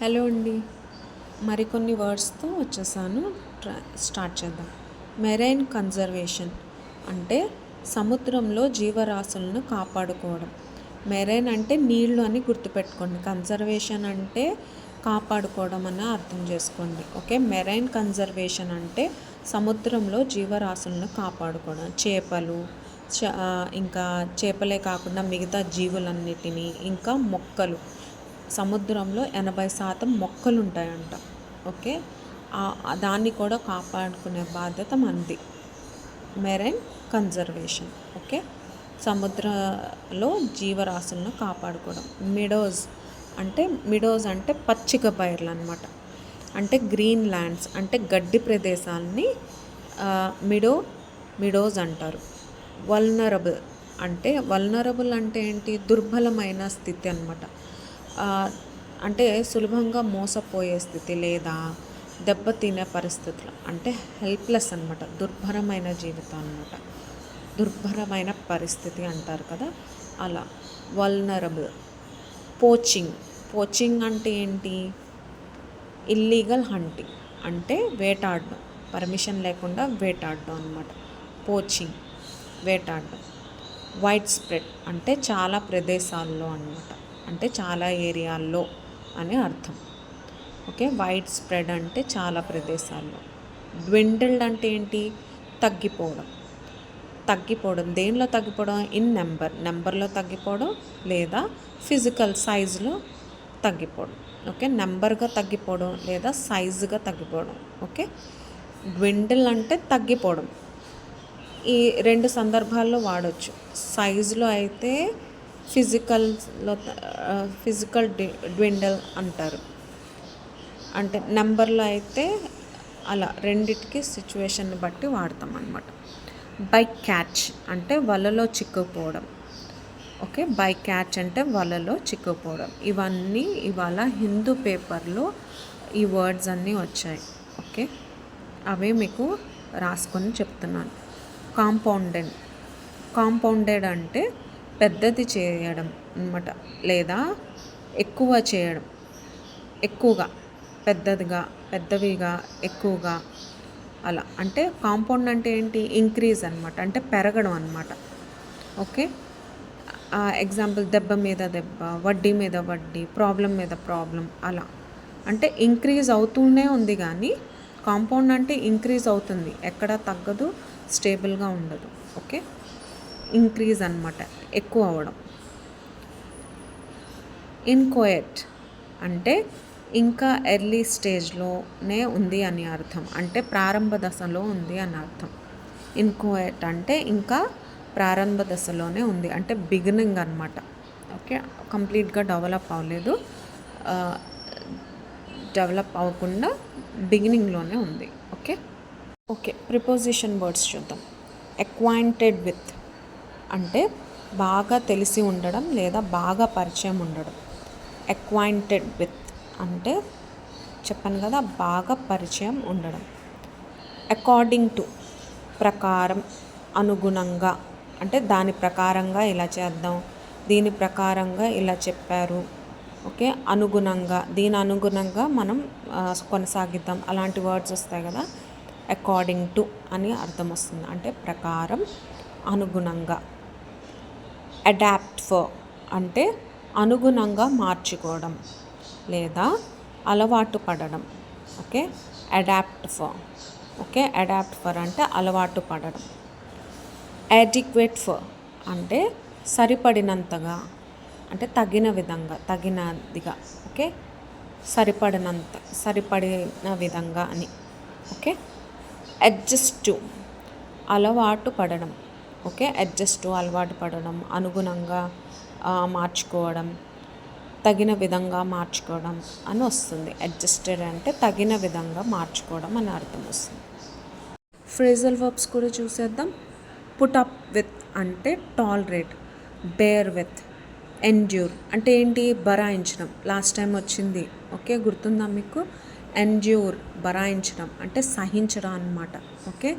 Hello అండి. మరికొన్ని వర్డ్స్తో వచ్చేసాను. స్టార్ట్ చేద్దాం. మెరైన్ కన్జర్వేషన్ అంటే సముద్రంలో జీవరాశులను కాపాడుకోవడం. మెరైన్ అంటే నీళ్లు అని గుర్తుపెట్టుకోండి. కన్జర్వేషన్ అంటే కాపాడుకోవడం అని అర్థం చేసుకోండి. ఓకే, మెరైన్ కన్జర్వేషన్ అంటే సముద్రంలో జీవరాశులను కాపాడుకోవడం. చేపలు, ఇంకా చేపలే కాకుండా మిగతా జీవులన్నిటినీ, ఇంకా మొక్కలు. సముద్రంలో 80% మొక్కలు ఉంటాయంట. ఓకే, దాన్ని కూడా కాపాడుకునే బాధ్యత మనది. Marine conservation. ఓకే, సముద్రంలో జీవరాశులను కాపాడుకోవడం. మిడోస్ అంటే పచ్చిక బయర్లు అనమాట. అంటే గ్రీన్ ల్యాండ్స్ అంటే గడ్డి ప్రదేశాలని మిడోస్ అంటారు. వల్నరబుల్ అంటే ఏంటి? దుర్బలమైన స్థితి అనమాట. అంటే సులభంగా మోసపోయే స్థితి లేదా దెబ్బతినే పరిస్థితులు, అంటే హెల్ప్లెస్ అనమాట. దుర్భరమైన జీవితం అనమాట. దుర్భరమైన పరిస్థితి అంటారు కదా, అలా వల్నరబుల్. పోచింగ్ అంటే ఏంటి? ఇల్లీగల్ హంటింగ్ అంటే వేటాడడం, పర్మిషన్ లేకుండా వేటాడడం అనమాట. పోచింగ్, వేటాడడం. వైడ్ స్ప్రెడ్ అంటే చాలా ప్రదేశాల్లో అనమాట, అంటే చాలా ఏరియాల్లో అని అర్థం. ఓకే, వైడ్ స్ప్రెడ్ అంటే చాలా ప్రదేశాల్లో. డ్విండిల్డ్ అంటే ఏంటి? తగ్గిపోవడం. దేనిలో తగ్గిపోవడం? ఇన్ నెంబర్లో తగ్గిపోవడం లేదా ఫిజికల్ సైజులో తగ్గిపోవడం. ఓకే, నెంబర్గా తగ్గిపోవడం లేదా సైజుగా తగ్గిపోవడం. ఓకే, డ్విండిల్ అంటే తగ్గిపోవడం. ఈ రెండు సందర్భాల్లో వాడచ్చు. సైజులో అయితే ఫిజికల్ డ్విండల్ అంటారు. అంటే నెంబర్లో అయితే అలా రెండిటికి సిచ్యువేషన్ని బట్టి వాడతాం అన్నమాట. బై క్యాచ్ అంటే వలలో చిక్కుపోవడం. ఓకే, బై క్యాచ్ అంటే వలలో చిక్కుపోవడం. ఇవన్నీ ఇవాళ హిందూ పేపర్లో ఈ వర్డ్స్ అన్నీ వచ్చాయి. ఓకే, అవే మీకు రాసుకొని చెప్తున్నాను. కాంపౌండెడ్ అంటే పెద్దది చేయడం అన్నమాట, లేదా ఎక్కువ చేయడం. ఎక్కువగా, పెద్దవిగా, ఎక్కువగా అలా. అంటే కాంపౌండ్ అంటే ఏంటి? ఇంక్రీజ్ అనమాట, అంటే పెరగడం అనమాట. ఓకే, ఎగ్జాంపుల్ దెబ్బ మీద దెబ్బ, వడ్డీ మీద వడ్డీ, ప్రాబ్లం మీద ప్రాబ్లం, అలా. అంటే ఇంక్రీజ్ అవుతూనే ఉంది, కానీ కాంపౌండ్ అంటే ఇంక్రీజ్ అవుతుంది, ఎక్కడ తగ్గదు, స్టేబుల్గా ఉండదు. ఓకే, ఇంక్రీజ్ అనమాట, ఎక్కువ అవ్వడం. ఇన్కోయట్ అంటే ఇంకా ఎర్లీ స్టేజ్లోనే ఉంది అని అర్థం, అంటే ప్రారంభ దశలో ఉంది అని అర్థం. ఇన్కోయట్ అంటే ఇంకా ప్రారంభ దశలోనే ఉంది, అంటే బిగినింగ్ అనమాట. ఓకే, కంప్లీట్గా డెవలప్ అవ్వలేదు, డెవలప్ అవ్వకుండా బిగినింగ్లోనే ఉంది. ఓకే, ప్రిపోజిషన్ వర్డ్స్ చూద్దాం. అక్వైంటెడ్ విత్ అంటే బాగా తెలిసి ఉండడం లేదా బాగా పరిచయం ఉండడం. అక్వైంటెడ్ విత్ అంటే చెప్పాను కదా, బాగా పరిచయం ఉండడం. అకార్డింగ్ టు ప్రకారం, అనుగుణంగా అంటే దాని ప్రకారంగా ఇలా చేద్దాం, దీని ప్రకారంగా ఇలా చెప్పారు. ఓకే, అనుగుణంగా, దీని అనుగుణంగా మనం కొనసాగిద్దాం, అలాంటి వర్డ్స్ వస్తాయి కదా. అకార్డింగ్ టు అని అర్థం వస్తుంది, అంటే ప్రకారం, అనుగుణంగా. అడాప్ట్ ఫర్ అంటే అనుగుణంగా మార్చుకోవడం లేదా అలవాటు పడడం. ఓకే, అడాప్ట్ ఫర్ అంటే అలవాటు పడడం. అడిక్వేట్ ఫర్ అంటే సరిపడినంతగా, అంటే తగిన విధంగా, తగినదిగా. ఓకే, సరిపడిన విధంగా అని. ఓకే, అడ్జస్ట్ టు అలవాటు పడడం. ఓకే, అడ్జస్ట్ టు అలవాటు పడడం, అనుగుణంగా మార్చుకోవడం, తగిన విధంగా మార్చుకోవడం అని వస్తుంది. అడ్జస్టెడ్ అంటే తగిన విధంగా మార్చుకోవడం అని అర్థం వస్తుంది. ఫ్రేజల్ వర్బ్స్ కూడా చూసేద్దాం. పుట్ అప్ విత్ అంటే టాలరేట్, బేర్ విత్, ఎండ్యూర్ అంటే ఏంటి? భరాయించడం. లాస్ట్ టైం వచ్చింది. ఓకే, గుర్తుందా మీకు? ఎండ్యూర్ భరాయించడం అంటే సహించడం అన్నమాట. ఓకే,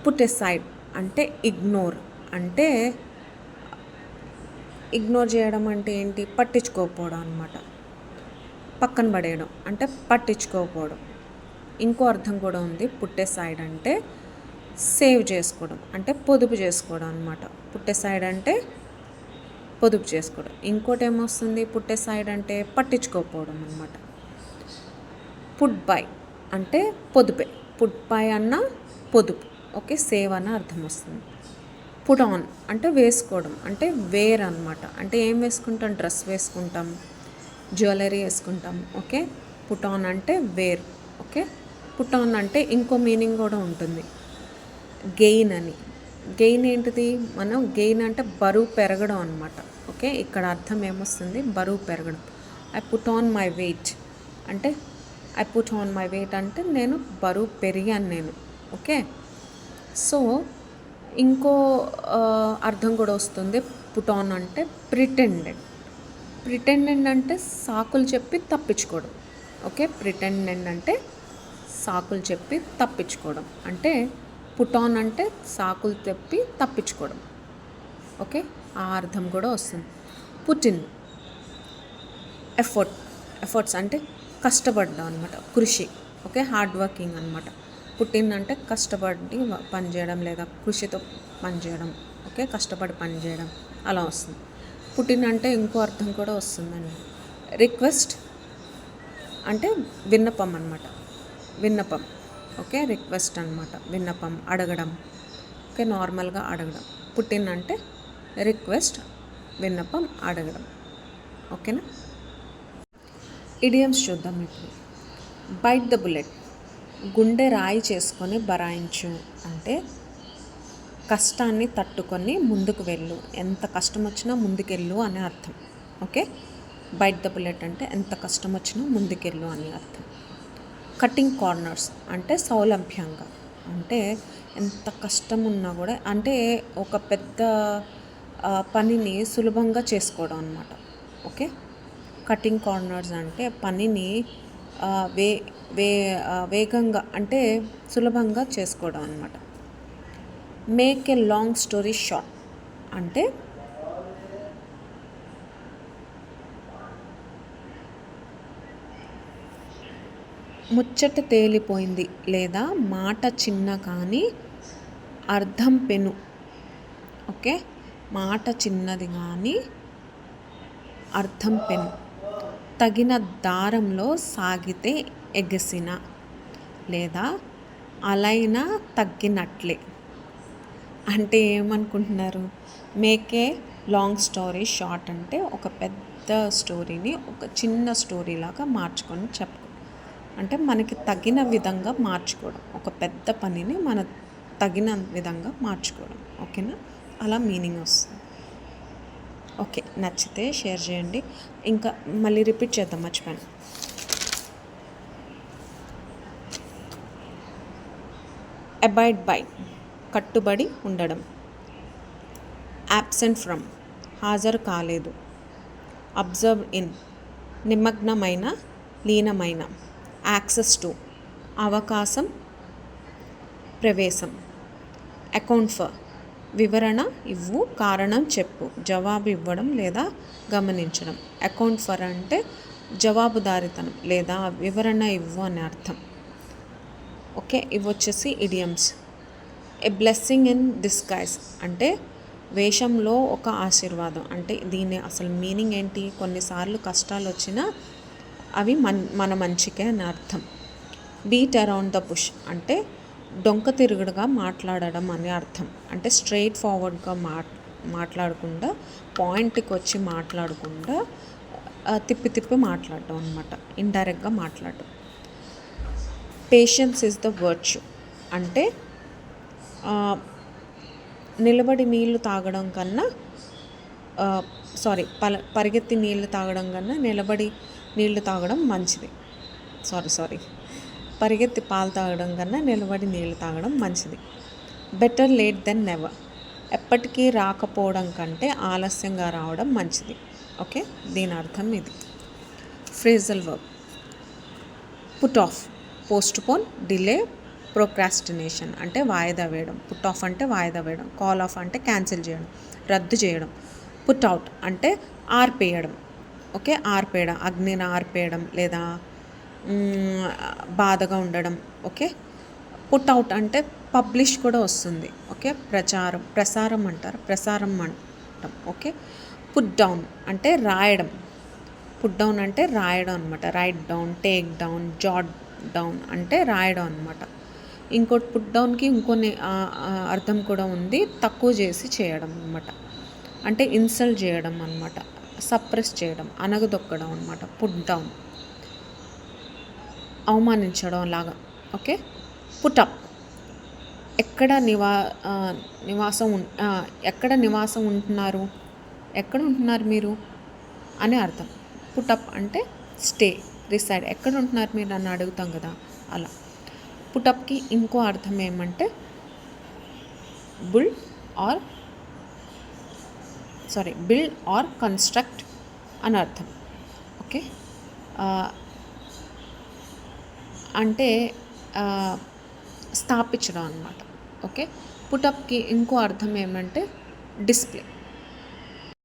పుట్ ఎసైడ్ అంటే ఇగ్నోర్, అంటే ఇగ్నోర్ చేయడం అంటే ఏంటి? పట్టించుకోకపోవడం అనమాట. పక్కన పడేయడం అంటే పట్టించుకోకపోవడం. ఇంకో అర్థం కూడా ఉంది. పుట్టెసైడ్ అంటే సేవ్ చేసుకోవడం అంటే పొదుపు చేసుకోవడం అనమాట. పుట్టెసైడ్ అంటే పొదుపు చేసుకోవడం. ఇంకోటి ఏమొస్తుంది? పుట్టెసైడ్ అంటే పట్టించుకోకపోవడం అనమాట. పుట్ బై అంటే పొదుపే. పుట్ బై అన్న పొదుపు. ఓకే, సేవ్ అన్న అర్థం వస్తుంది. పుట్ ఆన్ అంటే వేసుకోవడం అంటే వేర్ అనమాట. అంటే ఏం వేసుకుంటాం? డ్రెస్ వేసుకుంటాం, జ్యువెలరీ వేసుకుంటాం. ఓకే, పుట్ ఆన్ అంటే వేర్. ఓకే, పుట్ ఆన్ అంటే ఇంకో మీనింగ్ కూడా ఉంటుంది, గెయిన్ అని. గెయిన్ ఏంటిది? మనం గెయిన్ అంటే బరువు పెరగడం అనమాట. ఓకే, ఇక్కడ అర్థం ఏమొస్తుంది? బరువు పెరగడం. I put on my weight అంటే I put on my weight అంటే నేను బరువు పెరిగాను నేను. ఓకే, సో ఇంకో అర్థం కూడా వస్తుంది. పుట్ ఆన్ అంటే ప్రిటెండెడ్. ప్రిటెండెడ్ అంటే సాకులు చెప్పి తప్పించుకోవడం. ఓకే, ప్రిటెండెడ్ అంటే సాకులు చెప్పి తప్పించుకోవడం. అంటే పుట్ ఆన్ అంటే సాకులు చెప్పి తప్పించుకోవడం. ఓకే, ఆ అర్థం కూడా వస్తుంది. పుట్ ఇన్ ఎఫర్ట్స్ అంటే కష్టపడడం అనమాట, కృషి. ఓకే, హార్డ్ వర్కింగ్ అనమాట. పుట్ ఇన్ అంటే కష్టపడి పనిచేయడం లేదా కృషితో పనిచేయడం. ఓకే, కష్టపడి పనిచేయడం అలా వస్తుంది. పుట్ ఇన్ అంటే ఇంకో అర్థం కూడా వస్తుందండి. రిక్వెస్ట్ అంటే విన్నపం అనమాట, విన్నపం. ఓకే, రిక్వెస్ట్ అనమాట, విన్నపం, అడగడం. ఓకే, నార్మల్గా అడగడం. పుట్ ఇన్ అంటే రిక్వెస్ట్, విన్నపం, అడగడం. ఓకేనా? ఇడియమ్స్ చూద్దాం ఇప్పుడు. బైట్ ద బుల్లెట్, గుండె రాయి చేసుకొని బరాయించు అంటే కష్టాన్ని తట్టుకొని ముందుకు వెళ్ళు, ఎంత కష్టం వచ్చినా ముందుకెళ్ళు అనే అర్థం. ఓకే, బైట్ ద బుల్లెట్ అంటే ఎంత కష్టం వచ్చినా ముందుకెళ్ళు అని అర్థం. కటింగ్ కార్నర్స్ అంటే సౌలభ్యంగా, అంటే ఎంత కష్టం ఉన్నా కూడా అంటే ఒక పెద్ద పనిని సులభంగా చేసుకోవడం అనమాట. ఓకే, కటింగ్ కార్నర్స్ అంటే పనిని వేగంగా అంటే సులభంగా చేసుకోవడం అనమాట. Make a long story short అంటే ముచ్చట తేలిపోయింది లేదా మాట చిన్న కానీ అర్థం పెను. ఓకే, మాట చిన్నది కానీ అర్థం పెను. తగిన దారంలో సాగితే ఎగసిన లేదా అలైన తగ్గినట్లే. అంటే ఏమనుకుంటున్నారు? Make a long story short అంటే ఒక పెద్ద స్టోరీని ఒక చిన్న స్టోరీ లాగా మార్చుకొని చెప్పుకో అంటే మనకి తగిన విధంగా మార్చుకోవడం, ఒక పెద్ద పనిని మన తగిన విధంగా మార్చుకోవడం. ఓకేనా? అలా మీనింగ్ వస్తుంది. ఓకే, నచ్చితే షేర్ చేయండి. ఇంకా మళ్ళీ రిపీట్ చేద్దాం, మర్చిపోయాను. అబైడ్ బై కట్టుబడి ఉండడం. యాబ్సెంట్ ఫ్రమ్ హాజరు కాలేదు. అబ్జర్వ్ ఇన్ నిమగ్నమైన, లీనమైన. యాక్సెస్ టు అవకాశం, ప్రవేశం. అకౌంట్ ఫర్ వివరణ ఇవ్వు, కారణం చెప్పు, జవాబు ఇవ్వడం లేదా గమనించడం. అకౌంట్ ఫర్ అంటే జవాబుదారితనం లేదా వివరణ ఇవ్వు అనే అర్థం. ఓకే, ఇవి వచ్చేసి idioms. A blessing in disguise అంటే వేషంలో ఒక ఆశీర్వాదం. అంటే దీని అసలు మీనింగ్ ఏంటి? కొన్నిసార్లు కష్టాలు వచ్చినా అవి మన మంచికే అని అర్థం. బీట్ అరౌండ్ ద బుష్ అంటే డొంక తిరుగుడుగా మాట్లాడడం అని అర్థం. అంటే స్ట్రైట్ ఫార్వర్డ్గా మాట్లాడకుండా, పాయింట్కి వచ్చి మాట్లాడకుండా తిప్పి తిప్పి మాట్లాడడం అనమాట, ఇండైరెక్ట్గా మాట్లాడడం. పేషెన్స్ ఇస్ ద వర్చ్యూ అంటే నిలబడి నీళ్లు తాగడం కన్నా పరిగెత్తి నీళ్లు తాగడం కన్నా నిలబడి నీళ్లు తాగడం మంచిది. పరిగెత్తి పాలు తాగడం కన్నా నిలబడి నీళ్ళు తాగడం మంచిది. బెటర్ లేట్ దెన్ నెవర్ ఎప్పటికీ రాకపోవడం కంటే ఆలస్యంగా రావడం మంచిది. ఓకే, దీని అర్థం ఇది. Phrasal verb. Put off post phone, delay, procrastination అంటే వాయిదా వేయడం. పుట్ ఆఫ్ అంటే వాయిదా వేయడం. కాల్ ఆఫ్ అంటే క్యాన్సిల్ చేయడం, రద్దు చేయడం. పుట్ అవుట్ అంటే ఆర్పేయడం. ఓకే, ఆర్పేయడం, అగ్నిని ఆర్పేయడం లేదా మ్, బాధగా ఉండడం. ఓకే, పుట్ అవుట్ అంటే పబ్లిష్ కూడా వస్తుంది. ఓకే, ప్రసారం అంటారు, ప్రసారం అంటాం. ఓకే, పుట్ డౌన్ అంటే రాయడం. పుట్ డౌన్ అంటే రాయడం అనమాట. Right down, take down, Jat down అంటే రాయడం అనమాట. ఇంకోటి పుట్ డౌన్కి ఇంకొన్ని అర్థం కూడా ఉంది, తక్కువ చేసి చేయడం అనమాట. అంటే ఇన్సల్ట్ చేయడం అనమాట, సప్రెస్ చేయడం, అనగదొక్కడం అనమాట. పుట్ డౌన్ అవమానించడం లాగా. ఓకే, పుటప్ ఎక్కడ నివాసం ఎక్కడ నివాసం ఉంటున్నారు, ఎక్కడ ఉంటున్నారు మీరు అని అర్థం. పుటప్ అంటే స్టే, రిసైడ్, ఎక్కడ ఉంటున్నారు మీరు నన్ను అడుగుతాం కదా అలా. పుటప్కి ఇంకో అర్థం ఏమంటే బిల్డ్ ఆర్ కన్స్ట్రక్ట్ అని అర్థం. ఓకే, అంటే స్థాపించడం అనమాట. ఓకే, పుటప్కి ఇంకో అర్థం ఏమంటే డిస్ప్లే.